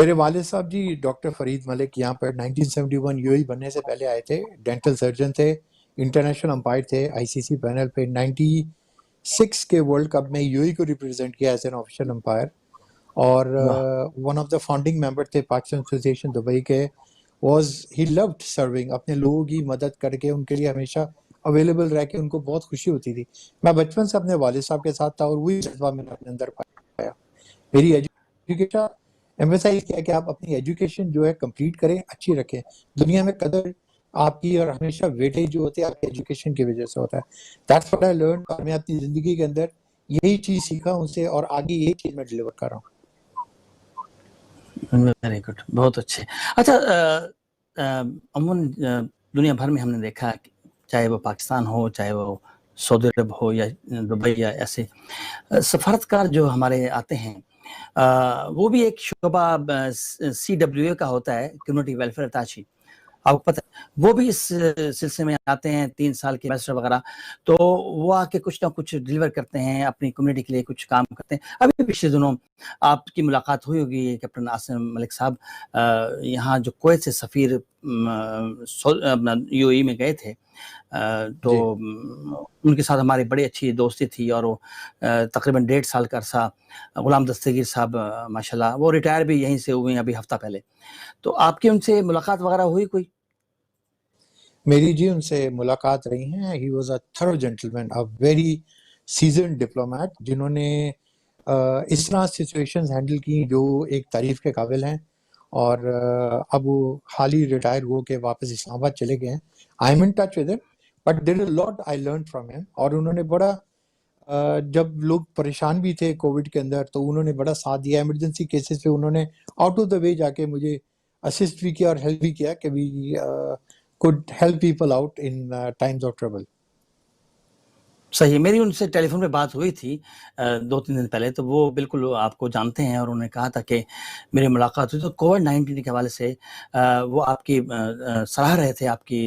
میرے والد صاحب جی ڈاکٹر فرید ملک یہاں پر 1971 یو اے بننے سے پہلے آئے تھے، ڈینٹل سرجن تھے، انٹرنیشنل امپائر تھے آئی سی سی پینل پہ. 96 کے ورلڈ کپ میں یو اے کو ریپرزینٹ کیا ایز این آفیشیل امپائر، اور ون آف دا فاؤنڈنگ ممبر تھے پاکستان ایسوسیشن دبئی کے. ہی لوڈ سرونگ، اپنے لوگوں کی مدد کر کے ان کے لیے ہمیشہ اویلیبل رہ کے ان کو بہت خوشی ہوتی تھی. میں بچپن سے اپنے والد صاحب کے ساتھ تھا اور وہی جذبہ میں نے اپنے اندر پایا. میری ایجوکیشن ایمفیسائز کیا کہ آپ اپنی ایجوکیشن جو ہے کمپلیٹ کریں، اچھی رکھیں. دنیا میں قدر آپ کی اور ہمیشہ ویٹیج جو ہوتی ہے آپ کی ایجوکیشن کی وجہ سے ہوتا ہے. دیٹس واٹ آئی لرن، اور میں اپنی زندگی کے اندر یہی چیز سیکھا ان سے اور آگے یہی چیز میں ڈلیور کر رہا ہوں. ویری گڈ، بہت اچھے. اچھا، عموماً دنیا بھر میں ہم نے دیکھا کہ چاہے وہ پاکستان ہو، چاہے وہ سعودی عرب ہو یا دبئی یا ایسے سفارتکار جو ہمارے آتے ہیں، وہ بھی ایک شعبہ سی ڈبلیو اے کا ہوتا ہے، کمیونٹی ویلفیئر اتاچی، آپ کو پتہ ہے، وہ بھی اس سلسلے میں آتے ہیں 3 سال کے ایمبیسڈر وغیرہ. تو وہ آ کے کچھ نہ کچھ ڈلیور کرتے ہیں، اپنی کمیونٹی کے لیے کچھ کام کرتے ہیں. ابھی پچھلے دنوں آپ کی ملاقات ہوئی ہوگی کیپٹن عاصم ملک صاحب، یہاں جو کویت سے سفیر یو اے میں گئے تھے، تو ان کے ساتھ ہماری بڑی اچھی دوستی تھی، اور وہ تقریباً 1.5 سال کا عرصہ غلام دستگیر صاحب ماشاءاللہ وہ ریٹائر بھی یہیں سے ہوئے ہیں ابھی ہفتہ پہلے. تو آپ کی ان سے ملاقات وغیرہ ہوئی کوئی؟ میری جی ان سے ملاقات رہی ہیں. He was a thorough gentleman, a very seasoned diplomat, جنہوں نے اس طرح سچویشنز ہینڈل کی جو ایک تعریف کے قابل ہیں. اور اب وہ حال ہی ریٹائر ہو کے واپس اسلام آباد چلے گئے ہیں. I am in touch with ہم، but there is a lot I learn from ہم. اور انہوں نے بڑا جب لوگ پریشان بھی تھے کووڈ کے اندر تو انہوں نے بڑا ساتھ دیا. ایمرجنسی کیسز پہ انہوں نے آؤٹ آف دا وے جا کے مجھے اسسٹ بھی کیا اور ہیلپ بھی کیا کہ وی could help people out in times of trouble. صحیح. میری ان سے ٹیلی فون پہ بات ہوئی تھی 2-3 دن پہلے، تو وہ بالکل آپ کو جانتے ہیں، اور انہوں نے کہا تھا کہ میری ملاقات ہوئی تو کووڈ-19 کے حوالے سے وہ آپ کی سراہ رہے تھے، آپ کی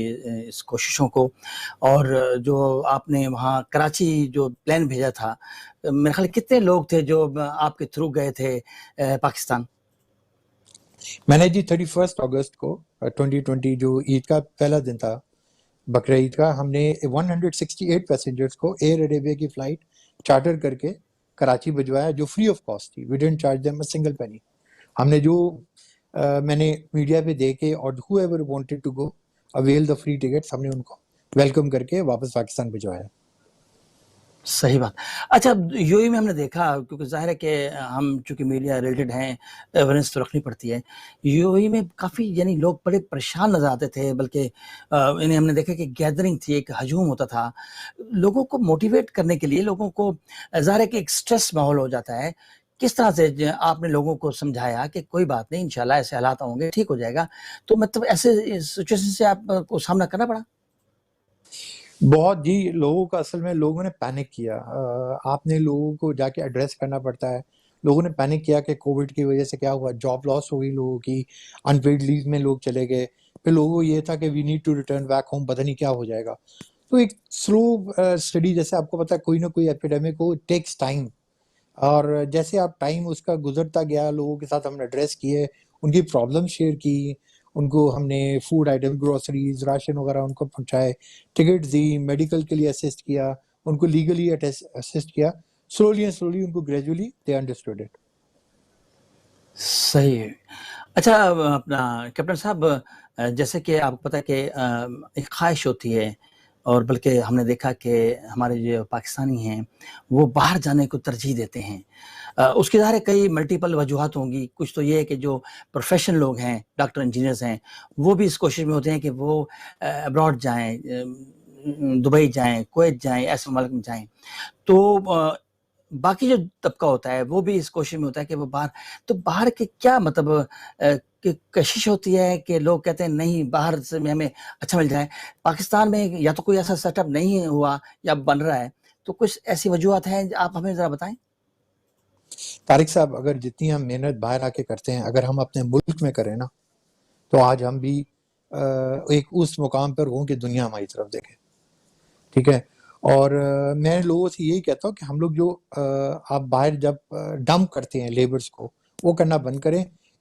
اس کوششوں کو. اور جو آپ نے وہاں کراچی جو پلان بھیجا تھا، میرے خیال کتنے لوگ تھے جو آپ کے تھرو گئے تھے پاکستان؟ میں نے جی 31 اگست کو 2020 جو عید کا پہلا دن تھا، بقرہ عید کا، ہم نے 168 پیسنجرز کو ایئر اریبیا کی فلائٹ چارٹر کر کے کراچی بھجوایا، جو فری آف کاسٹ تھی. We didn't charge them a single penny. ہم نے جو میں نے میڈیا پہ دیکھے، اور whoever wanted to go avail the free tickets, ہم نے ان کو ویلکم کر کے واپس پاکستان بھجوایا. صحیح بات. اچھا، یو اے میں ہم نے دیکھا، کیونکہ ظاہر ہے کہ ہم چونکہ میڈیا ریلیٹڈ ہیں، ایورنس تو رکھنی پڑتی ہے. یو اے میں کافی یعنی لوگ بڑے پریشان نظر آتے تھے، بلکہ انہیں ہم نے دیکھا کہ گیدرنگ تھی، ایک ہجوم ہوتا تھا. لوگوں کو موٹیویٹ کرنے کے لیے، لوگوں کو ظاہر ہے کہ ایک سٹریس ماحول ہو جاتا ہے. کس طرح سے آپ نے لوگوں کو سمجھایا کہ کوئی بات نہیں، انشاءاللہ ایسے حالات ہوں گے، ٹھیک ہو جائے گا؟ تو مطلب ایسے سچویشن سے آپ کو سامنا کرنا پڑا؟ بہت جی، لوگوں کا اصل میں لوگوں نے پینک کیا. آپ نے لوگوں کو جا کے ایڈریس کرنا پڑتا ہے. لوگوں نے پینک کیا کہ کووڈ کی وجہ سے کیا ہوا، جاب لاس ہو گئی لوگوں کی، ان پیڈ لیو میں لوگ چلے گئے. پھر لوگوں کو یہ تھا کہ we need to return back home, پتہ نہیں کیا ہو جائے گا. تو ایک سلو اسٹڈی، جیسے آپ کو پتا کوئی نہ کوئی ایپیڈیمک کو ٹیکس ٹائم، اور جیسے آپ ٹائم اس کا گزرتا گیا، لوگوں کے ساتھ ہم نے ایڈریس کیے، ان کی پرابلم شیئر کی، ان کو ہم نے فوڈ آئٹم، گروسریز، راشن وغیرہ ان کو پہنچائے، ٹکٹ دی، میڈیکل کے لیے اسسٹ کیا، ان کو لیگلی اسسٹ کیا. سلولی اینڈ سلولی ان کو گریجولی دے انڈرسٹوڈ اٹ. صحیح ہے. اچھا، اپنا کیپٹن صاحب، جیسے کہ آپ کو پتہ ہے کہ ایک خواہش ہوتی ہے، اور بلکہ ہم نے دیکھا کہ ہمارے جو پاکستانی ہیں وہ باہر جانے کو ترجیح دیتے ہیں. اس کی ظاہر ہے کئی ملٹیپل وجوہات ہوں گی. کچھ تو یہ ہے کہ جو پروفیشنل لوگ ہیں، ڈاکٹر انجینئرز ہیں، وہ بھی اس کوشش میں ہوتے ہیں کہ وہ ابراڈ جائیں، دبئی جائیں، کویت جائیں، ایسے ممالک میں جائیں. تو باقی جو طبقہ ہوتا ہے وہ بھی اس کوشش میں ہوتا ہے کہ وہ باہر. تو باہر کے کیا مطلب کہ کشش ہوتی ہے کہ لوگ کہتے ہیں نہیں، باہر سے ہمیں اچھا مل جائے. پاکستان میں یا تو کوئی ایسا سیٹ اپ نہیں ہوا یا بن رہا ہے، تو کچھ ایسی وجوہات ہیں آپ ہمیں ذرا بتائیں. طارق صاحب، اگر جتنی ہم محنت باہر آ کے کرتے ہیں، اگر ہم اپنے ملک میں کریں نا، تو آج ہم بھی ایک اس مقام پر ہوں کہ دنیا ہماری طرف دیکھے. ٹھیک ہے. اور میں لوگوں سے یہی کہتا ہوں کہ ہم لوگ جو آپ باہر جب ڈمپ کرتے ہیں لیبرز کو، وہ کرنا بند کریں.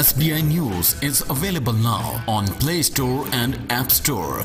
SBI News is available now on Play Store and App Store.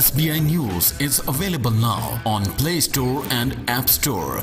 SBI News is available now on Play Store and App Store.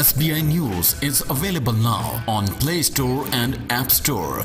SBI News is available now on Play Store and App Store.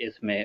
اس میں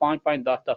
5-5, 10-10,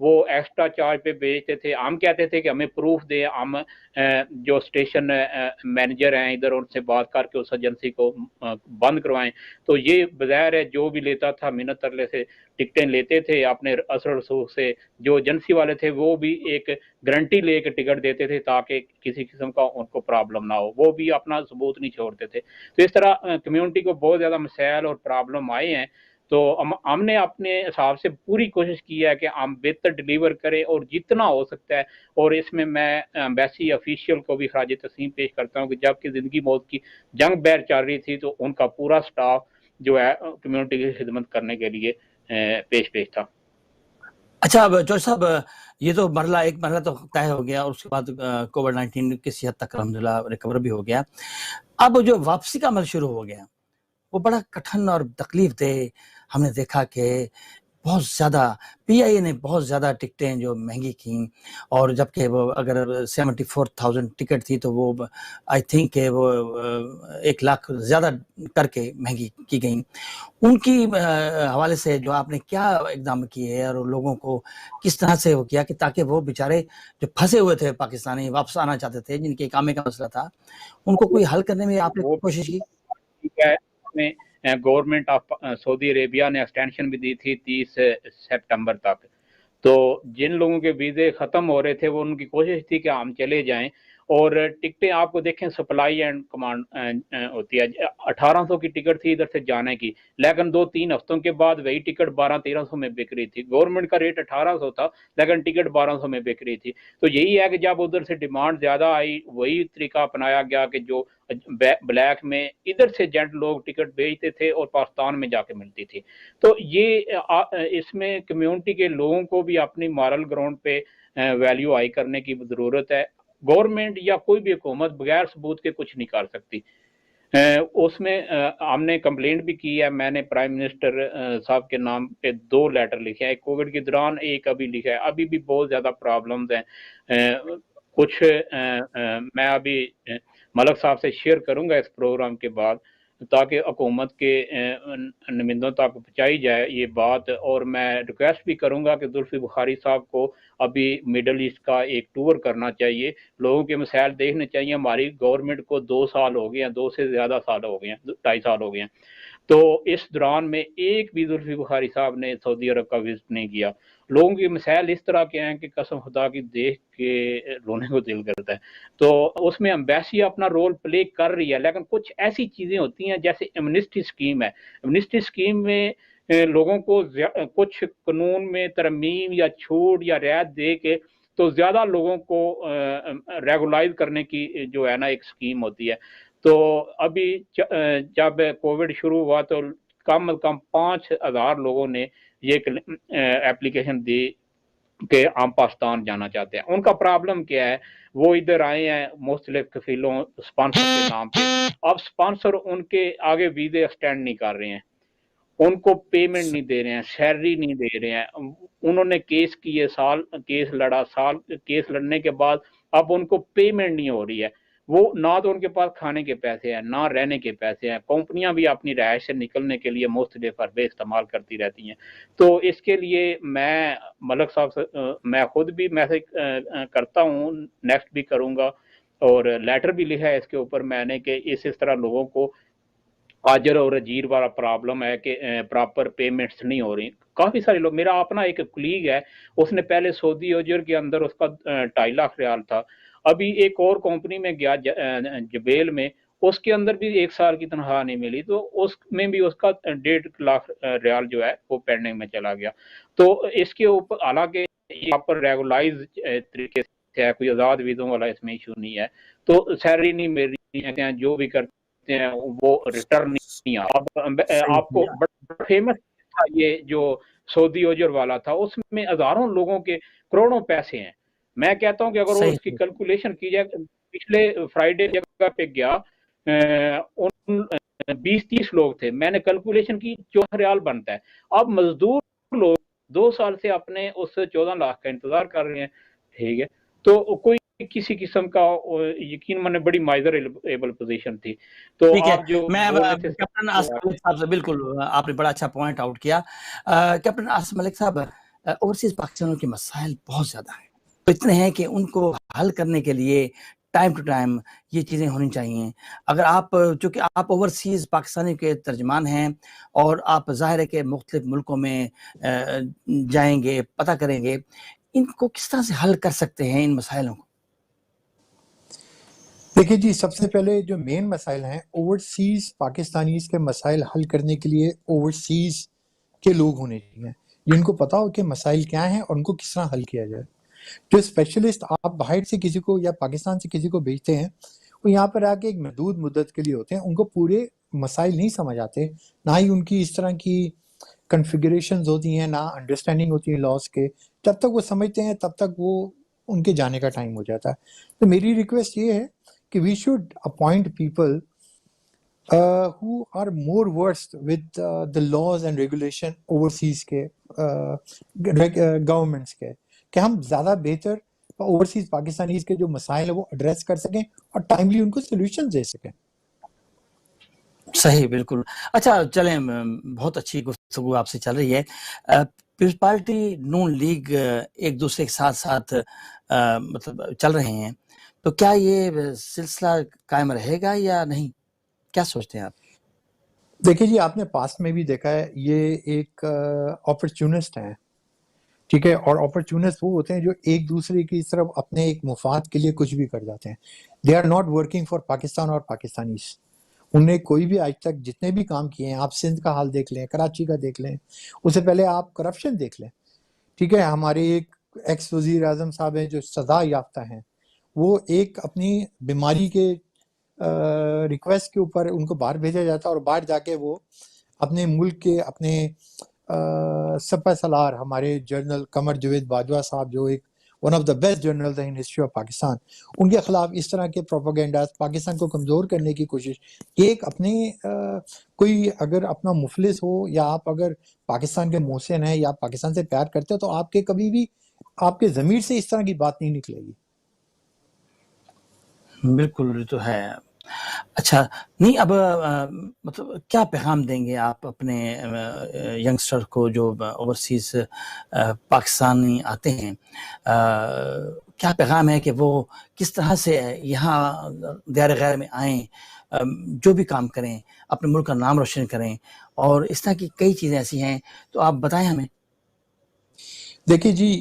وہ extra charge پہ بیچتے تھے. ہم کہتے تھے کہ ہمیں پروف دیں, ہم جو اسٹیشن مینیجر ہیں ادھر ان سے بات کر کے اس ایجنسی کو بند کروائیں. تو یہ بظاہر ہے جو بھی لیتا تھا منت ترلے سے ٹکٹیں لیتے تھے اپنے اثر رسوخ سے. جو ایجنسی والے تھے وہ بھی ایک گارنٹی لے کے ٹکٹ دیتے تھے تاکہ کسی قسم کا ان کو پرابلم نہ ہو, وہ بھی اپنا ثبوت نہیں چھوڑتے تھے. تو اس طرح کمیونٹی کو بہت زیادہ مسائل اور پرابلم آئے ہیں. تو ہم نے اپنے حساب سے پوری کوشش کی ہے کہ ہم بہتر ڈیلیور کریں اور جتنا ہو سکتا ہے. اور اس میں ایمبیسی افیشیل کو بھی خراج تحسین پیش کرتا ہوں کہ جب کہ زندگی موت کی جنگ بہر چل رہی تھی تو ان کا پورا سٹاف جو ہے کمیونٹی کی خدمت کرنے کے لیے پیش تھا. اچھا جوش صاحب, یہ تو ایک مرحلہ تو طے ہو گیا اور اس کے بعد کووڈ-19 کسی حد تک الحمدللہ ریکور بھی ہو گیا. اب جو واپسی کا عمل شروع ہو گیا وہ بڑا کٹھن اور تکلیف دہ. ہم نے دیکھا کہ بہت زیادہ پی آئی اے نے بہت زیادہ ٹکٹیں جو مہنگی کیں, اور جبکہ وہ اگر 74,000 ٹکٹ تھی تو وہ آئی تھنک کہ وہ 1 لاکھ زیادہ کر کے مہنگی کی گئیں. ان کی حوالے سے جو آپ نے کیا اقدام کیے ہیں اور لوگوں کو کس طرح سے وہ کیا کہ تاکہ وہ بیچارے جو پھنسے ہوئے تھے پاکستانی واپس آنا چاہتے تھے, جن کے اقامے کا مسئلہ تھا, ان کو کوئی حل کرنے میں آپ نے کوشش کی؟ ٹھیک ہے, گورنمنٹ آف سعودی عربیہ نے ایکسٹینشن بھی دی تھی 30 سپٹمبر تک. تو جن لوگوں کے ویزے ختم ہو رہے تھے وہ ان کی کوشش تھی کہ ہم چلے جائیں. اور ٹکٹیں آپ کو دیکھیں سپلائی اینڈ کمانڈ ہوتی ہے, 1800 کی ٹکٹ تھی ادھر سے جانے کی, لیکن 2-3 ہفتوں کے بعد وہی ٹکٹ 1200-1300 میں بک رہی تھی. گورنمنٹ کا ریٹ 1800 تھا لیکن ٹکٹ 1200 میں بک رہی تھی. تو یہی ہے کہ جب ادھر سے ڈیمانڈ زیادہ آئی وہی طریقہ اپنایا گیا کہ جو بلیک میں ادھر سے ایجنٹ لوگ ٹکٹ بیچتے تھے اور پاکستان میں جا کے ملتی تھی. تو یہ اس میں کمیونٹی کے لوگوں کو بھی اپنی مارل گراؤنڈ پہ ویلیو ہائی کرنے کی ضرورت ہے. گورنمنٹ یا کوئی بھی حکومت بغیر ثبوت کے کچھ نہیں کر سکتی. اس میں ہم نے کمپلینٹ بھی کی ہے. میں نے پرائم منسٹر صاحب کے نام پہ 2 لیٹر لکھے ہیں, ایک کووڈ کے دوران, ایک ابھی لکھا ہے. ابھی بھی بہت زیادہ پرابلمز ہیں. کچھ میں ابھی ملک صاحب سے شیئر کروں گا اس پروگرام کے بعد تاکہ حکومت کے نمائندوں تک پہنچائی جائے یہ بات. اور میں ریکویسٹ بھی کروں گا کہ زلفی بخاری صاحب کو ابھی میڈل ایسٹ کا ایک ٹور کرنا چاہیے, لوگوں کے مسائل دیکھنے چاہیے. ہماری گورنمنٹ کو 2 سال ہو گئے ہیں, 2 سے زیادہ سال ہو گئے ہیں, 2.5 سال ہو گئے ہیں. تو اس دوران میں ایک بھی زلفی بخاری صاحب نے سعودی عرب کا وزٹ نہیں کیا. لوگوں کے مسائل اس طرح کے ہیں کہ قسم خدا کی دیکھ کے رونے کو دل کرتا ہے. تو اس میں ایمبیسی اپنا رول پلے کر رہی ہے, لیکن کچھ ایسی چیزیں ہوتی ہیں جیسے ایمنسٹی اسکیم ہے. ایمنسٹی اسکیم میں لوگوں کو کچھ قانون میں ترمیم یا چھوٹ یا رعایت دے کے تو زیادہ لوگوں کو ریگولائز کرنے کی جو ہے نا ایک اسکیم ہوتی ہے. تو ابھی جب کووڈ شروع ہوا تو کم از کم 5000 لوگوں نے یہ اپلیکیشن دی کہ ہم پاکستان جانا چاہتے ہیں. ان کا پرابلم کیا ہے, وہ ادھر آئے ہیں مختلف کفیلوں اسپانسر کے نام پہ. اب اسپانسر ان کے آگے ویزے ایکسٹینڈ نہیں کر رہے ہیں, ان کو پیمنٹ نہیں دے رہے ہیں, سیلری نہیں دے رہے ہیں. انہوں نے کیس کیے, کیس لڑا, کیس لڑنے کے بعد اب ان کو پیمنٹ نہیں ہو رہی ہے. وہ نہ تو ان کے پاس کھانے کے پیسے ہیں نہ رہنے کے پیسے ہیں. کمپنیاں بھی اپنی رہائش سے نکلنے کے لیے مختلف حربے استعمال کرتی رہتی ہیں. تو اس کے لیے میں ملک صاحب سے میں خود بھی میسج کرتا ہوں, نیکسٹ بھی کروں گا, اور لیٹر بھی لکھا ہے اس کے اوپر میں نے کہ اس طرح لوگوں کو آجر اور اجیر والا پرابلم ہے کہ پراپر پیمنٹس نہیں ہو رہی. کافی سارے لوگ, میرا اپنا ایک کلیگ ہے, اس نے پہلے سعودی اجر کے اندر اس کا 2.5 لاکھ ریال تھا. ابھی ایک اور کمپنی میں گیا جبیل میں, اس کے اندر بھی 1 سال کی تنخواہ نہیں ملی, تو اس میں بھی اس کا 1.5 لاکھ ریال جو ہے وہ پینڈنگ میں چلا گیا. تو اس کے اوپر حالانکہ یہاں پر ریگولائز طریقے سے ہے, کوئی آزاد ویزوں والا اس میں ایشو نہیں ہے. تو سیلری نہیں مل رہی ہے, جو بھی کرتے ہیں وہ ریٹرن نہیں آ. اب آپ کو بڑا فیمس تھا یہ جو سعودی اجر والا تھا, اس میں ہزاروں لوگوں کے کروڑوں پیسے ہیں. میں کہتا ہوں کہ اگر اس کی کیلکولیشن کی جائے, پچھلے فرائیڈے جگہ پہ گیا 20-30 لوگ تھے, میں نے کیلکولیشن کی 14 ریال بنتا ہے. اب مزدور لوگ 2 سال سے اپنے اس 14 لاکھ کا انتظار کر رہے ہیں. ٹھیک ہے, تو کوئی کسی قسم کا یقین میں نے بڑی مائزریبل پوزیشن تھی. تو آپ جو میں کیپٹن آصف ملک صاحب سے, بالکل آپ نے بڑا اچھا پوائنٹ آؤٹ کیا. کیپٹن آصف ملک صاحب, اوورسیز پاکستانیوں کے مسائل بہت زیادہ ہیں، تو اتنے ہیں کہ ان کو حل کرنے کے لیے ٹائم ٹو ٹائم یہ چیزیں ہونی چاہیے. اگر آپ چونکہ آپ اوورسیز پاکستانی کے ترجمان ہیں اور آپ ظاہر ہے کہ مختلف ملکوں میں جائیں گے، پتہ کریں گے، ان کو کس طرح سے حل کر سکتے ہیں ان مسائلوں کو؟ دیکھیے جی، سب سے پہلے جو مین مسائل ہیں اوورسیز پاکستانیز کے مسائل حل کرنے کے لیے اوورسیز کے لوگ ہونے چاہیے جن کو پتا ہو کہ مسائل کیا ہیں اور ان کو کس طرح حل کیا جائے. جو اسپیشلسٹ آپ باہر سے کسی کو یا پاکستان سے کسی کو بھیجتے ہیں وہ یہاں پر آ کے ایک محدود مدت کے لیے ہوتے ہیں، ان کو پورے مسائل نہیں سمجھ آتے، نہ ہی ان کی اس طرح کی کنفیگریشنز ہوتی ہیں، نہ انڈرسٹینڈنگ ہوتی ہے لاس کے. جب تک وہ سمجھتے ہیں تب تک وہ ان کے جانے کا ٹائم ہو جاتا ہے. تو میری ریکویسٹ یہ ہے کہ we should appoint people who are more versed with the laws and regulation overseas کے گورنمنٹس کے، کہ ہم زیادہ بہتر اوورسیز پاکستانیز کے جو مسائل ہیں وہ ایڈریس کر سکیں اور ٹائملی ان کو سولوشن دے سکیں. صحیح، بالکل. اچھا چلیں، بہت اچھی گفتگو آپ سے چل رہی ہے. پیپلز پارٹی، نون لیگ ایک دوسرے کے ساتھ ساتھ مطلب چل رہے ہیں، تو کیا یہ سلسلہ قائم رہے گا یا نہیں؟ کیا سوچتے ہیں آپ؟ دیکھیے جی، آپ نے پاسٹ میں بھی دیکھا ہے یہ ایک اپرچونسٹ ہیں، ٹھیک ہے، اور اپرچونسٹ وہ ہوتے ہیں جو ایک دوسرے کی طرف اپنے ایک مفاد کے لیے کچھ بھی کر جاتے ہیں. They are not working for Pakistan اور پاکستانیز. انہوں نے کوئی بھی آج تک جتنے بھی کام کیے ہیں، آپ سندھ کا حال دیکھ لیں، کراچی کا دیکھ لیں، اس سے پہلے آپ کرپشن دیکھ لیں، ٹھیک ہے. ہمارے ایک ایکس وزیر اعظم صاحب ہیں جو سزا یافتہ ہیں، وہ ایک اپنی بیماری کے ریکویسٹ کے اوپر ان کو باہر بھیجا جاتا ہے اور باہر جا کے وہ اپنے ملک کے اپنے سپہ سالار ہمارے جنرل قمر جاوید باجوہ صاحب جو ایک one of the best general in history of Pakistan, ان کے خلاف اس طرح کے پروپیگنڈاز پاکستان کو کمزور کرنے کی کوشش. یہ ایک اپنے کوئی اگر اپنا مفلس ہو یا آپ اگر پاکستان کے محسن ہیں یا پاکستان سے پیار کرتے ہیں تو آپ کے کبھی بھی آپ کے ضمیر سے اس طرح کی بات نہیں نکلے گی. بالکل، یہ تو ہے. اچھا، نہیں اب مطلب کیا پیغام دیں گے آپ اپنے ینگسٹر کو جو اوورسیز پاکستانی آتے ہیں؟ کیا پیغام ہے کہ وہ کس طرح سے یہاں دیار غیر میں آئیں، جو بھی کام کریں، اپنے ملک کا نام روشن کریں، اور اس طرح کی کئی چیزیں ایسی ہیں، تو آپ بتائیں ہمیں. دیکھیے جی،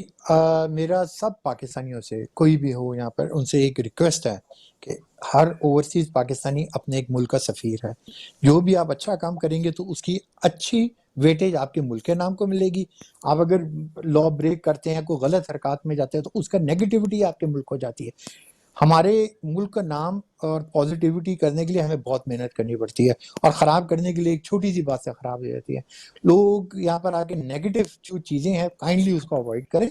میرا سب پاکستانیوں سے کوئی بھی ہو یہاں پر ان سے ایک ریکویسٹ ہے کہ ہر اوورسیز پاکستانی اپنے ایک ملک کا سفیر ہے. جو بھی آپ اچھا کام کریں گے تو اس کی اچھی ویٹیج آپ کے ملک کے نام کو ملے گی. آپ اگر لا بریک کرتے ہیں، کوئی غلط حرکات میں جاتے ہیں تو اس کا نیگیٹیوٹی آپ کے ملک کو جاتی ہے. ہمارے ملک کا نام اور پازیٹیوٹی کرنے کے لیے ہمیں بہت محنت کرنی پڑتی ہے، اور خراب کرنے کے لیے ایک چھوٹی سی بات سے خراب ہو جاتی ہے. لوگ یہاں پر آ کے نیگیٹو جو چیزیں ہیں کائنڈلی اس کو اوائڈ کریں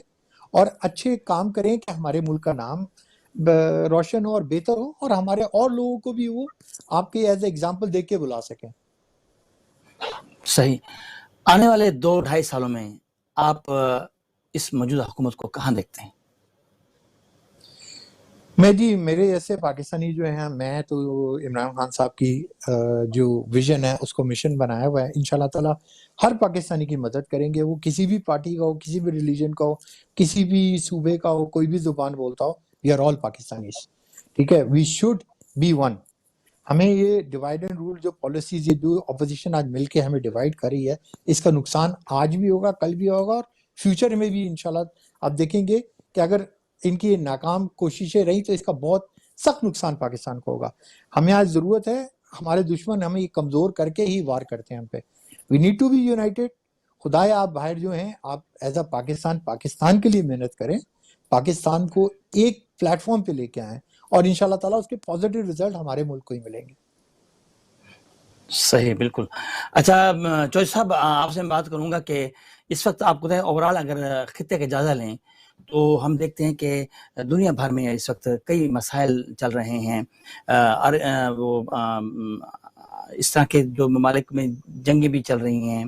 اور اچھے کام کریں کہ ہمارے ملک کا نام روشن ہو اور بہتر ہو، اور ہمارے اور لوگوں کو بھی وہ آپ کے ایز اے ایگزامپل دیکھ کے بلا سکیں. صحیح. آنے والے 2-2.5 سالوں میں آپ اس موجودہ حکومت کو کہاں دیکھتے ہیں؟ میں جی، میرے ایسے پاکستانی جو ہیں، میں تو عمران خان صاحب کی جو ویژن ہے اس کو مشن بنایا ہوا ہے. انشاءاللہ تعالی ہر پاکستانی کی مدد کریں گے، وہ کسی بھی پارٹی کا ہو، کسی بھی ریلیجن کا ہو، کسی بھی صوبے کا ہو، کوئی بھی زبان بولتا ہو. وی آر آل پاکستانیز، ٹھیک ہے. We should be one. ہمیں یہ ڈیوائڈ اینڈ رول جو پالیسیز، یہ جو اپوزیشن آج مل کے ہمیں ڈیوائڈ کر رہی ہے، اس کا نقصان آج بھی ہوگا، کل بھی ہوگا، اور فیوچر میں بھی انشاءاللہ آپ دیکھیں گے کہ اگر ان کی ناکام کوششیں رہیں تو اس کا بہت سخت نقصان پاکستان کو ہوگا. ہمیں آج ضرورت ہے، ہمارے دشمن ہمیں کمزور کر کے ہی وار کرتے ہیں ہم پہ. We need to be united. خدایا آپ باہر جو ہیں، آپ ایز اے پاکستان کے لیے محنت کریں، پاکستان کو ایک پلیٹ فارم پہ لے کے آئیں، اور انشاءاللہ تعالیٰ اس کے پازیٹیو رزلٹ ہمارے ملک کو ہی ملیں گے. صحیح، بالکل. اچھا چوہدری صاحب، آپ سے میں بات کروں گا کہ اس وقت آپ کو اوورال اگر خطے کا جائزہ لیں تو ہم دیکھتے ہیں کہ دنیا بھر میں اس وقت کئی مسائل چل رہے ہیں، اور وہ اس طرح کے جو ممالک میں جنگیں بھی چل رہی ہیں.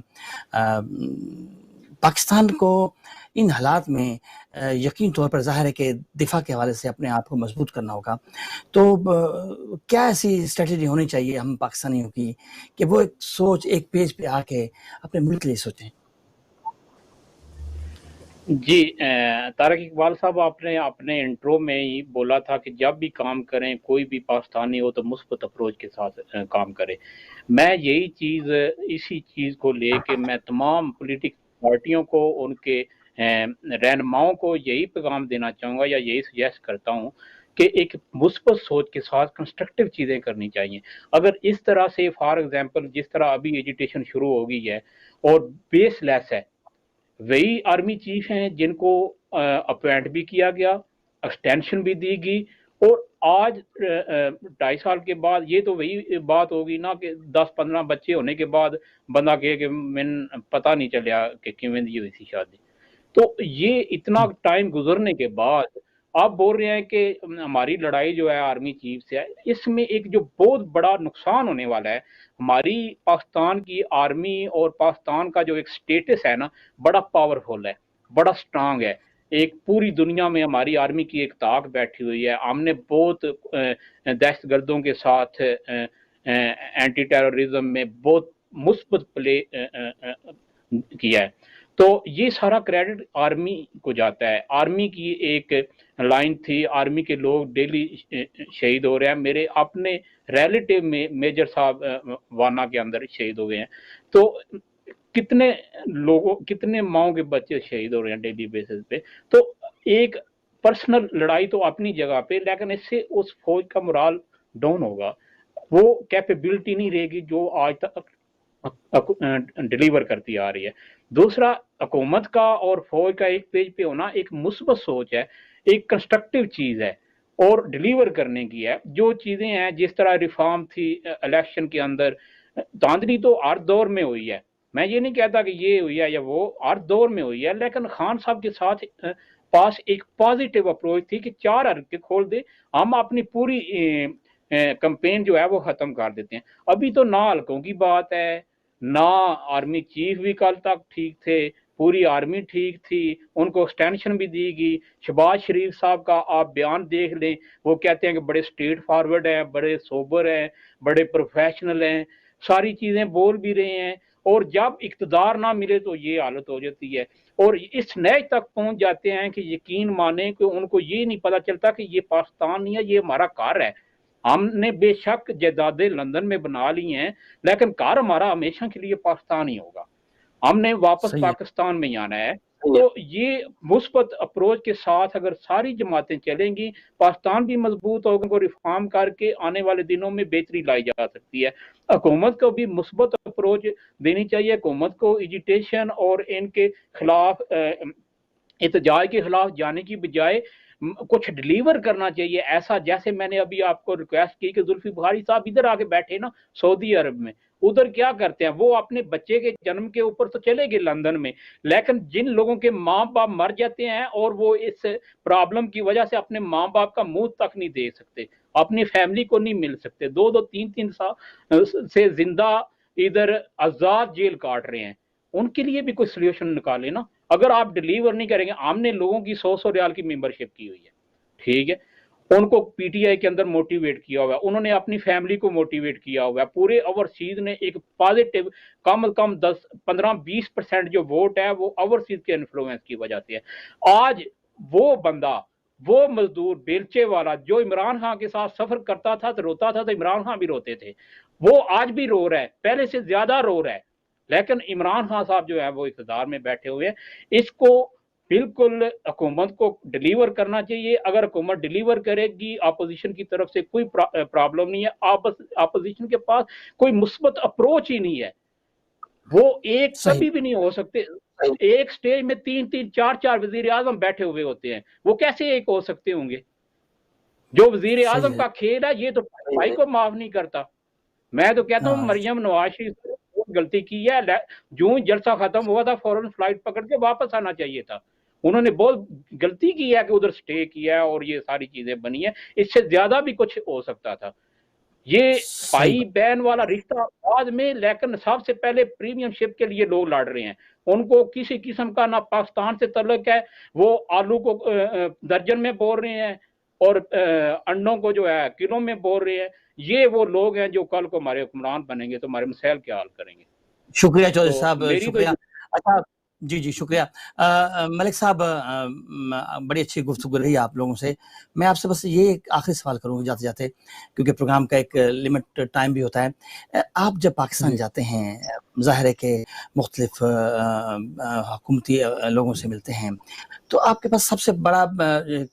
پاکستان کو ان حالات میں یقین طور پر ظاہر ہے کہ دفاع کے حوالے سے اپنے آپ کو مضبوط کرنا ہوگا. تو کیا ایسی اسٹریٹجی ہونی چاہیے ہم پاکستانیوں کی کہ وہ ایک سوچ ایک پیج پہ آ کے اپنے ملک کے لیے سوچیں؟ جی طارق اقبال صاحب آپ نے اپنے انٹرو میں ہی بولا تھا کہ جب بھی کام کریں کوئی بھی پاکستانی ہو تو مثبت اپروچ کے ساتھ کام کرے. میں یہی چیز اسی چیز کو لے کے میں تمام پولیٹکس پارٹیوں کو ان کے رہنماؤں کو یہی پیغام دینا چاہوں گا یا یہی سجیسٹ کرتا ہوں کہ ایک مثبت سوچ کے ساتھ کنسٹرکٹیو چیزیں کرنی چاہیے. اگر اس طرح سے فار ایگزامپل جس طرح ابھی ایجوکیشن شروع ہو گئی ہے اور بیس لیس ہے, وہی آرمی چیف ہیں جن کو اپوائنٹ بھی کیا گیا, ایکسٹینشن بھی دی گئی, اور آج 2.5 سال کے بعد یہ تو وہی بات ہوگی نا کہ 10-15 بچے ہونے کے بعد بندہ کہے کہ میں پتہ نہیں چلیا کہ کیویں دی ہوئی سی شادی. تو یہ اتنا ٹائم گزرنے کے بعد آپ بول رہے ہیں کہ ہماری لڑائی جو ہے آرمی چیف سے ہے, اس میں ایک جو بہت بڑا نقصان ہونے والا ہے ہماری پاکستان کی آرمی اور پاکستان کا جو ایک سٹیٹس ہے نا بڑا پاورفل ہے, بڑا سٹرانگ ہے. ایک پوری دنیا میں ہماری آرمی کی ایک طاقت بیٹھی ہوئی ہے. ہم نے بہت دہشت گردوں کے ساتھ اینٹی ٹیررزم میں بہت مثبت پلے کیا ہے. تو یہ سارا کریڈٹ آرمی کو جاتا ہے. آرمی کی ایک لائن تھی, آرمی کے لوگ ڈیلی شہید ہو رہے ہیں. میرے اپنے ریلیٹیو میں میجر صاحب وانا کے اندر شہید ہو گئے ہیں. تو کتنے لوگوں کتنے ماؤں کے بچے شہید ہو رہے ہیں ڈیلی بیسس پہ. تو ایک پرسنل لڑائی تو اپنی جگہ پہ, لیکن اس سے اس فوج کا morale ڈاؤن ہوگا, وہ کیپیبلٹی نہیں رہے گی جو آج تک ڈیلیور کرتی آ رہی ہے. دوسرا, حکومت کا اور فوج کا ایک پیج پہ ہونا ایک مثبت سوچ ہے, ایک کنسٹرکٹیو چیز ہے اور ڈیلیور کرنے کی ہے. جو چیزیں ہیں جس طرح ریفارم تھی الیکشن کے اندر, دھاندلی تو ہر دور میں ہوئی ہے, میں یہ نہیں کہتا کہ یہ ہوئی ہے یا وہ, ہر دور میں ہوئی ہے. لیکن خان صاحب کے ساتھ پاس ایک پازیٹیو اپروچ تھی کہ 4 حلقے کھول دے, ہم اپنی پوری کمپین جو ہے وہ ختم کر دیتے ہیں. ابھی تو نہ حلقوں کی بات ہے, نہ آرمی چیف بھی کل تک ٹھیک تھے, پوری آرمی ٹھیک تھی, ان کو ایکسٹینشن بھی دی گئی. شہباز شریف صاحب کا آپ بیان دیکھ لیں, وہ کہتے ہیں کہ بڑے اسٹریٹ فارورڈ ہیں, بڑے سوبر ہیں, بڑے پروفیشنل ہیں, ساری چیزیں بول بھی رہے ہیں. اور جب اقتدار نہ ملے تو یہ حالت ہو جاتی ہے, اور اس نیچ تک پہنچ جاتے ہیں کہ یقین مانیں کہ ان کو یہ نہیں پتا چلتا کہ یہ پاکستان نہیں ہے, یہ ہمارا گھر ہے. ہم نے بے شک جائیدادیں لندن میں بنا لی ہیں, لیکن گھر ہمارا ہمیشہ کے لیے پاکستان ہی ہوگا, ہم نے واپس صحیح ہے. پاکستان میں ہی آنا ہے. تو یہ مثبت اپروچ کے ساتھ اگر ساری جماعتیں چلیں گی, پاکستان بھی مضبوط ہوگا, کو ریفارم کر کے آنے والے دنوں میں بہتری لائی جا سکتی ہے. حکومت کو بھی مثبت اپروچ دینی چاہیے. حکومت کو ایجیٹیشن اور ان کے خلاف احتجاج کے خلاف جانے کی بجائے کچھ ڈیلیور کرنا چاہیے. ایسا جیسے میں نے ابھی آپ کو ریکویسٹ کی کہ زلفی بخاری صاحب ادھر آ کے بیٹھے نا سعودی عرب میں, ادھر کیا کرتے ہیں وہ اپنے بچے کے جنم کے اوپر تو چلے گئے لندن میں, لیکن جن لوگوں کے ماں باپ مر جاتے ہیں اور وہ اس پرابلم کی وجہ سے اپنے ماں باپ کا منہ تک نہیں دے سکتے, اپنی فیملی کو نہیں مل سکتے, 2-3 سال سے زندہ ادھر آزاد جیل کاٹ رہے ہیں, ان کے لیے بھی کوئی سلیوشن نکالے نا. اگر آپ ڈیلیور نہیں کریں گے, ہم نے لوگوں کی 100 ریال کی ممبرشپ کی ہوئی ہے, ٹھیک ہے, ان کو پی ٹی آئی کے اندر موٹیویٹ کیا ہوا ہے, انہوں نے اپنی فیملی کو موٹیویٹ کیا ہوا ہے, پورے اوورسیز نے ایک پازیٹیو کم از کم 10-15-20% جو ووٹ ہے وہ اوورسیز کے انفلوئنس کی وجہ سے ہے. آج وہ بندہ, وہ مزدور بیلچے والا جو عمران خان کے ساتھ سفر کرتا تھا تو روتا تھا, تو عمران خان بھی روتے تھے, وہ آج بھی رو رہا ہے, پہلے سے زیادہ رو رہا ہے. لیکن عمران خان صاحب جو ہے وہ اقتدار میں بیٹھے ہوئے ہیں. اس کو بالکل حکومت کو ڈیلیور کرنا چاہیے. اگر حکومت ڈیلیور کرے گی, اپوزیشن کی طرف سے کوئی پرابلم نہیں ہے. اپوزیشن کے پاس کوئی مثبت اپروچ ہی نہیں ہے, وہ ایک کبھی بھی نہیں ہو سکتے. ایک سٹیج میں 3-4 وزیر اعظم بیٹھے ہوئے ہوتے ہیں, وہ کیسے ایک ہو سکتے ہوں گے؟ جو وزیر اعظم کا کھیل ہے یہ تو بھائی کو معاف نہیں کرتا. میں تو کہتا ہوں مریم نواز شریف نے بہت غلطی کی ہے, جو جلسہ ختم ہوا تھا فوراً فلائٹ پکڑ کے واپس آنا چاہیے تھا. انہوں نے بہت غلطی کی ہے کہ ادھر سٹے کیا ہے اور یہ ساری چیزیں بنی ہیں, اس سے زیادہ بھی کچھ ہو سکتا تھا. یہ بھائی بہن والا رشتہ بعد میں, لیکن سب سے پہلے پریمیم شپ کے لیے لوگ لڑ رہے ہیں. ان کو کسی قسم کا نہ پاکستان سے تعلق ہے, وہ آلو کو درجن میں بول رہے ہیں اور انڈوں کو جو ہے کلو میں بول رہے ہیں. یہ وہ لوگ ہیں جو کل کو ہمارے حکمران بنیں گے تو ہمارے مسائل کیا حل کریں گے. شکریہ چودھری صاحب, شکریہ. اچھا جی جی شکریہ ملک صاحب، بڑی اچھی گفتگو رہی آپ لوگوں سے. میں آپ سے بس یہ ایک آخری سوال کروں گا جاتے جاتے، کیونکہ پروگرام کا ایک لمٹ ٹائم بھی ہوتا ہے. آپ جب پاکستان جی جاتے ہیں، ظاہر ہے کہ مختلف حکومتی لوگوں سے ملتے ہیں، تو آپ کے پاس سب سے بڑا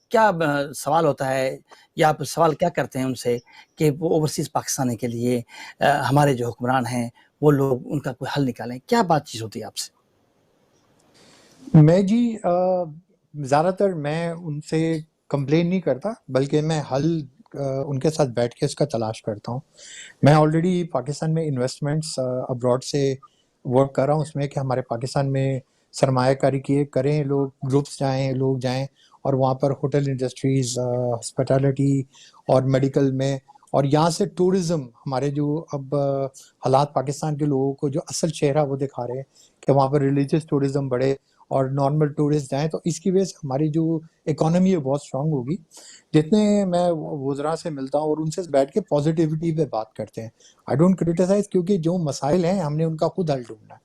کیا سوال ہوتا ہے، یا آپ سوال کیا کرتے ہیں ان سے کہ وہ اوورسیز پاکستانی کے لیے ہمارے جو حکمران ہیں وہ لوگ ان کا کوئی حل نکالیں؟ کیا بات چیت ہوتی ہے آپ سے؟ میں جی زیادہ تر میں ان سے کمپلین نہیں کرتا، بلکہ میں حل ان کے ساتھ بیٹھ کے اس کا تلاش کرتا ہوں. میں آلریڈی پاکستان میں انویسٹمنٹس ابراڈ سے ورک کر رہا ہوں، اس میں کہ ہمارے پاکستان میں سرمایہ کاری کریں لوگ، گروپس جائیں، لوگ جائیں اور وہاں پر ہوٹل انڈسٹریز، ہاسپٹیلٹی اور میڈیکل میں، اور یہاں سے ٹورزم، ہمارے جو اب حالات پاکستان کے لوگوں کو جو اصل چہرہ وہ دکھا رہے ہیں کہ وہاں پر ریلیجیس ٹورزم بڑھے اور نارمل ٹورسٹ جائیں، تو اس کی وجہ سے ہماری جو اکانومی ہے بہت اسٹرانگ ہوگی. جتنے میں وزراء سے ملتا ہوں اور ان سے بیٹھ کے پازیٹیوٹی پہ بات کرتے ہیں، آئی ڈونٹ کرٹیسائز، کیونکہ جو مسائل ہیں ہم نے ان کا خود حل ڈھونڈنا ہے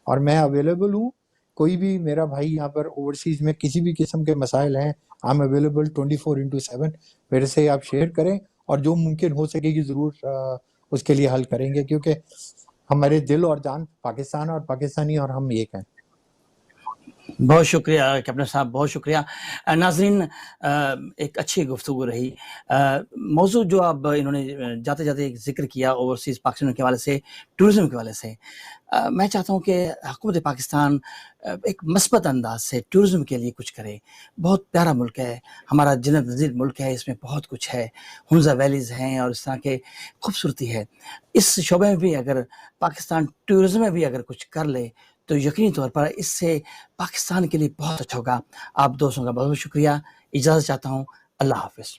اور میں اویلیبل ہوں. کوئی بھی میرا بھائی یہاں پر اوورسیز میں کسی بھی قسم کے مسائل ہیں، آئی ایم اویلیبل 24/7. میرے سے آپ شیئر کریں اور جو ممکن ہو سکے گی ضرور اس کے لیے حل کریں گے، کیونکہ ہمارے دل اور جان پاکستان اور پاکستانی اور ہم ایک ہیں. بہت شکریہ کیپٹن صاحب، بہت شکریہ. ناظرین، ایک اچھی گفتگو رہی. موضوع جو اب انہوں نے جاتے جاتے ایک ذکر کیا اوورسیز پاکستان کے حوالے سے، ٹورزم کے حوالے سے، میں چاہتا ہوں کہ حکومت پاکستان ایک مثبت انداز سے ٹورزم کے لیے کچھ کرے. بہت پیارا ملک ہے ہمارا، جنت نظیر ملک ہے، اس میں بہت کچھ ہے، ہنزا ویلیز ہیں اور اس طرح کے خوبصورتی ہے. اس شعبے میں بھی اگر پاکستان ٹورزم میں بھی اگر کچھ کر لے تو یقینی طور پر اس سے پاکستان کے لیے بہت اچھا ہوگا. آپ دوستوں کا بہت بہت شکریہ. اجازت چاہتا ہوں. اللہ حافظ.